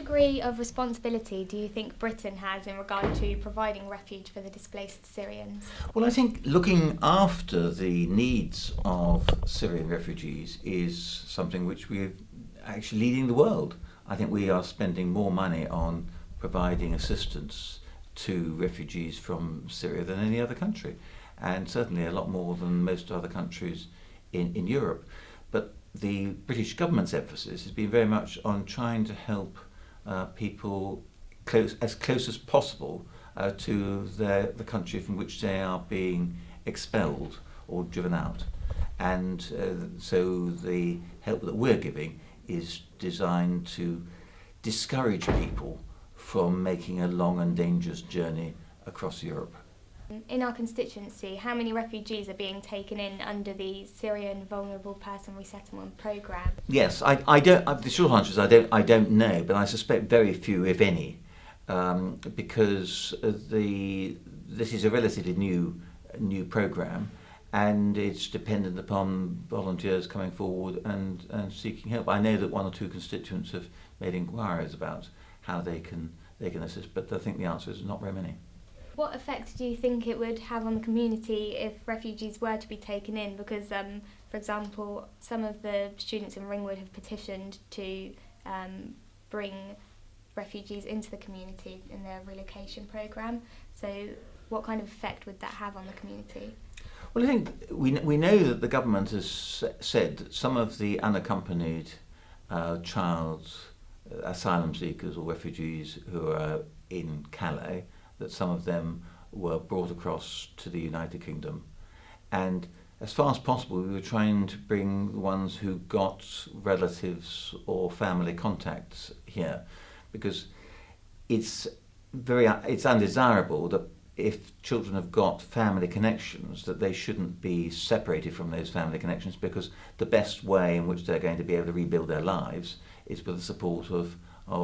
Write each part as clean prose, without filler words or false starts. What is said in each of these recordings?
degree of responsibility do you think Britain has in regard to providing refuge for the displaced Syrians? Well, I think looking after the needs of Syrian refugees is something which we're actually leading the world. I think we are spending more money on providing assistance to refugees from Syria than any other country, and certainly a lot more than most other countries in Europe. But the British government's emphasis has been very much on trying to help people as close as possible to the country from which they are being expelled or driven out. And so the help that we're giving is designed to discourage people from making a long and dangerous journey across Europe. In our constituency, how many refugees are being taken in under the Syrian Vulnerable Person Resettlement Programme? Yes, I don't. The short answer is I don't know, but I suspect very few, if any, because this is a relatively new programme, and it's dependent upon volunteers coming forward and seeking help. I know that one or two constituents have made inquiries about how they can assist, but I think the answer is not very many. What effect do you think it would have on the community if refugees were to be taken in? Because, for example, some of the students in Ringwood have petitioned to bring refugees into the community in their relocation programme. So what kind of effect would that have on the community? Well, I think we know that the government has said that some of the unaccompanied child asylum seekers or refugees who are in Calais, that some of them were brought across to the United Kingdom. And as far as possible, we were trying to bring the ones who got relatives or family contacts here, because it's undesirable that if children have got family connections, that they shouldn't be separated from those family connections, because the best way in which they're going to be able to rebuild their lives is with the support of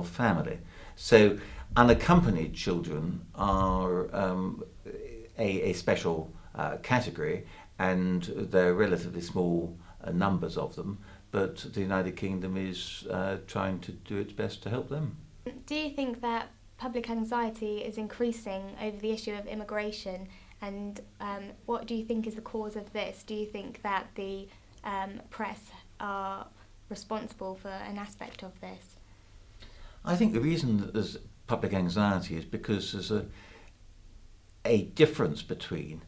family. So unaccompanied children are a special category, and there are relatively small numbers of them, but the United Kingdom is trying to do its best to help them. Do you think that public anxiety is increasing over the issue of immigration, and what do you think is the cause of this? Do you think that the press are responsible for an aspect of this? I think the reason that there's public anxiety is because there's a difference between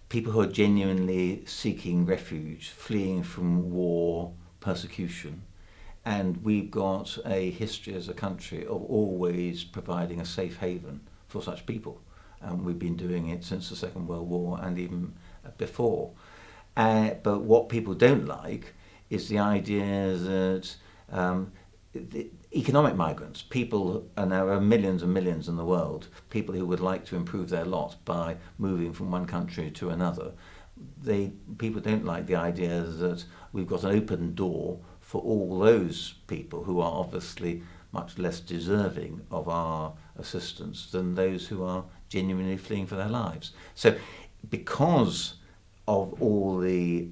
people who are genuinely seeking refuge, fleeing from war, persecution, and we've got a history as a country of always providing a safe haven for such people. And we've been doing it since the Second World War and even before. But what people don't like is the idea that the economic migrants, people, and there are millions and millions in the world, people who would like to improve their lot by moving from one country to another, people don't like the idea that we've got an open door for all those people who are obviously much less deserving of our assistance than those who are genuinely fleeing for their lives. So because of all the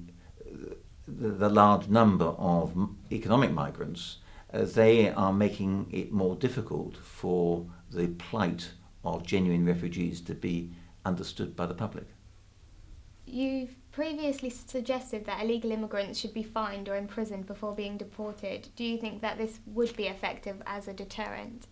large number of economic migrants, they are making it more difficult for the plight of genuine refugees to be understood by the public. You've previously suggested that illegal immigrants should be fined or imprisoned before being deported. Do you think that this would be effective as a deterrent?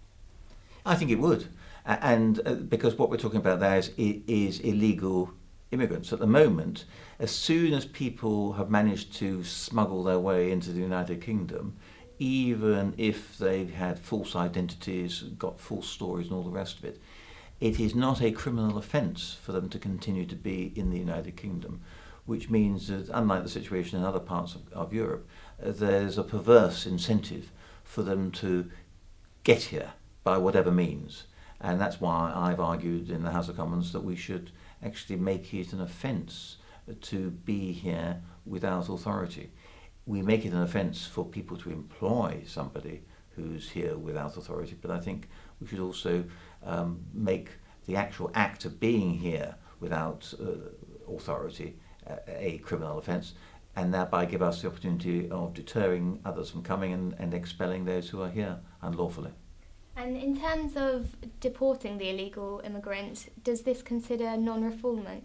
I think it would, and because what we're talking about there is illegal immigrants. At the moment, as soon as people have managed to smuggle their way into the United Kingdom, even if they've had false identities, got false stories and all the rest of it, it is not a criminal offence for them to continue to be in the United Kingdom, which means that, unlike the situation in other parts of Europe, there's a perverse incentive for them to get here by whatever means. And that's why I've argued in the House of Commons that we should actually make it an offence to be here without authority. We make it an offence for people to employ somebody who's here without authority, but I think we should also make the actual act of being here without authority a criminal offence, and thereby give us the opportunity of deterring others from coming and expelling those who are here unlawfully. And in terms of deporting the illegal immigrants, does this consider non-refoulement?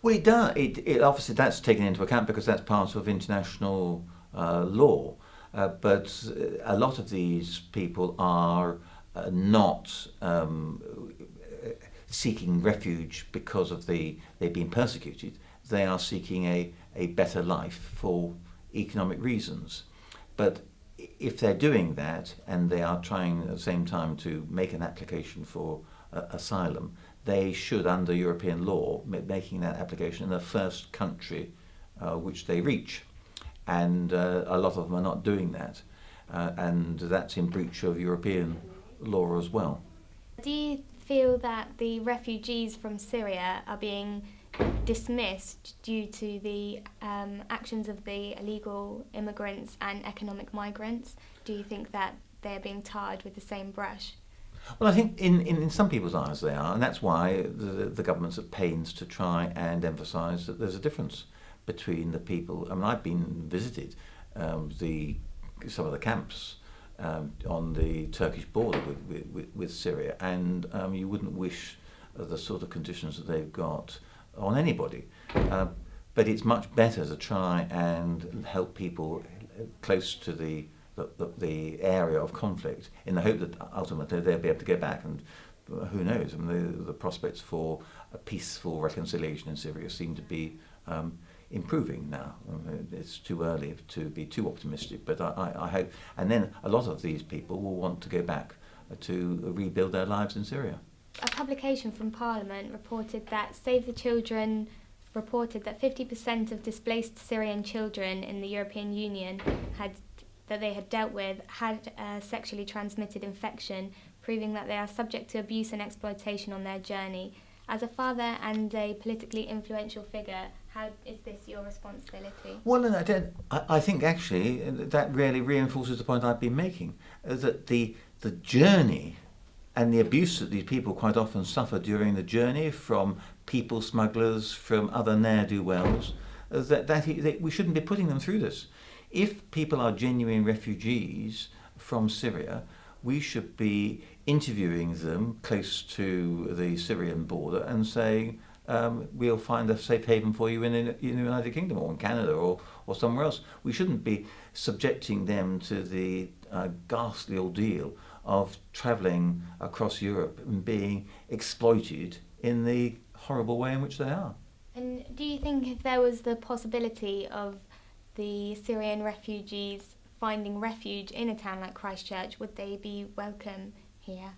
Well, it does. It obviously that's taken into account because that's part of international law. But a lot of these people are not seeking refuge because of they've been persecuted. They are seeking a better life for economic reasons. But if they're doing that and they are trying at the same time to make an application for asylum, they should, under European law, making that application in the first country which they reach. And a lot of them are not doing that. And that's in breach of European law as well. Do you feel that the refugees from Syria are being dismissed due to the actions of the illegal immigrants and economic migrants? Do you think that they're being tarred with the same brush? Well, I think in some people's eyes they are, and that's why the government's at pains to try and emphasise that there's a difference between the people. I mean, I've been visited some of the camps on the Turkish border with Syria, and you wouldn't wish the sort of conditions that they've got on anybody. But it's much better to try and help people close to the area of conflict in the hope that ultimately they'll be able to go back. And who knows? I mean, the prospects for a peaceful reconciliation in Syria seem to be improving now. It's too early to be too optimistic, but I hope. And then a lot of these people will want to go back to rebuild their lives in Syria. A publication from Parliament reported that Save the Children reported that 50% of displaced Syrian children in the European Union that they had dealt with had a sexually transmitted infection, proving that they are subject to abuse and exploitation on their journey. As a father and a politically influential figure, how is this your responsibility? Well, no, I think actually that really reinforces the point I've been making, that the journey and the abuse that these people quite often suffer during the journey from people smugglers, from other ne'er-do-wells, that we shouldn't be putting them through this. If people are genuine refugees from Syria, we should be interviewing them close to the Syrian border and saying, we'll find a safe haven for you in the United Kingdom or in Canada or somewhere else. We shouldn't be subjecting them to the ghastly ordeal of travelling across Europe and being exploited in the horrible way in which they are. And do you think if there was the possibility of the Syrian refugees finding refuge in a town like Christchurch, would they be welcome here?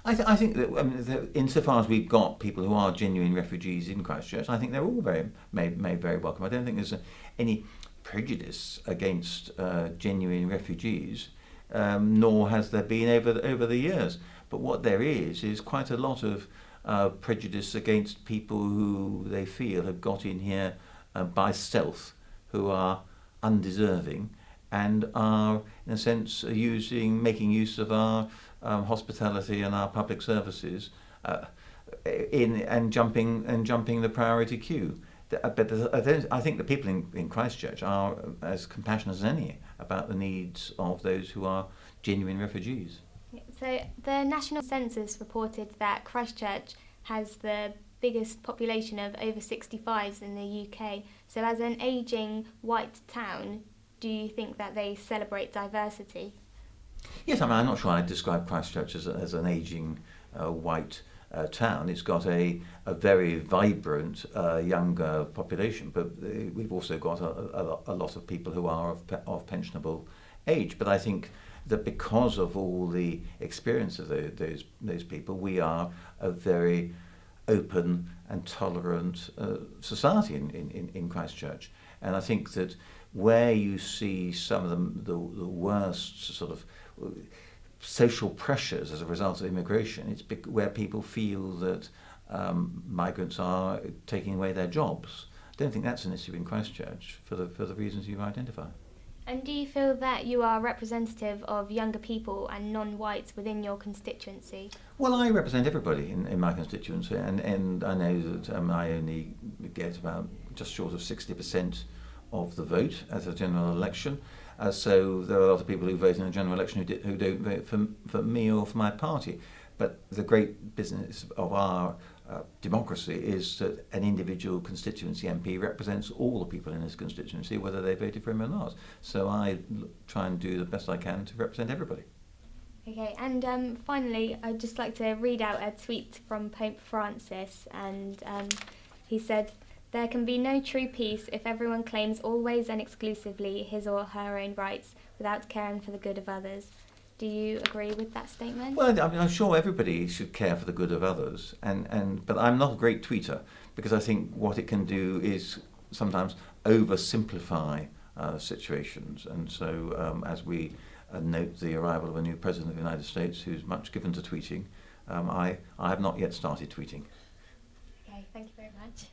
I think that insofar as we've got people who are genuine refugees in Christchurch, I think they're all made very welcome. I don't think there's any prejudice against genuine refugees, nor has there been over the years. But what there is quite a lot of prejudice against people who they feel have got in here by stealth, who are undeserving and are, in a sense, making use of our hospitality and our public services and jumping the priority queue. But I think the people in Christchurch are as compassionate as any about the needs of those who are genuine refugees. So the National Census reported that Christchurch has the biggest population of over 65s in the UK. So as an ageing white town, do you think that they celebrate diversity? Yes, I'm not sure I'd describe Christchurch as an ageing white town. It's got a very vibrant younger population, but we've also got a lot of people who are of pensionable age. But I think that because of all the experience of those people, we are a very open and tolerant society in Christchurch. And I think that where you see some of the worst sort of social pressures as a result of immigration, it's where people feel that migrants are taking away their jobs. I don't think that's an issue in Christchurch for the reasons you've identified. And do you feel that you are representative of younger people and non-whites within your constituency? Well, I represent everybody in my constituency, and I know that I only get about just short of 60% of the vote at a general election. So there are a lot of people who vote in a general election who don't vote for me or for my party. But the great business of our democracy is that an individual constituency MP represents all the people in his constituency, whether they voted for him or not. So I try and do the best I can to represent everybody. Okay, and finally, I'd just like to read out a tweet from Pope Francis, and he said, "There can be no true peace if everyone claims always and exclusively his or her own rights without caring for the good of others." Do you agree with that statement? Well, I mean, I'm sure everybody should care for the good of others, but I'm not a great tweeter, because I think what it can do is sometimes oversimplify situations. And so as we note the arrival of a new president of the United States who's much given to tweeting, I have not yet started tweeting. Okay, thank you very much.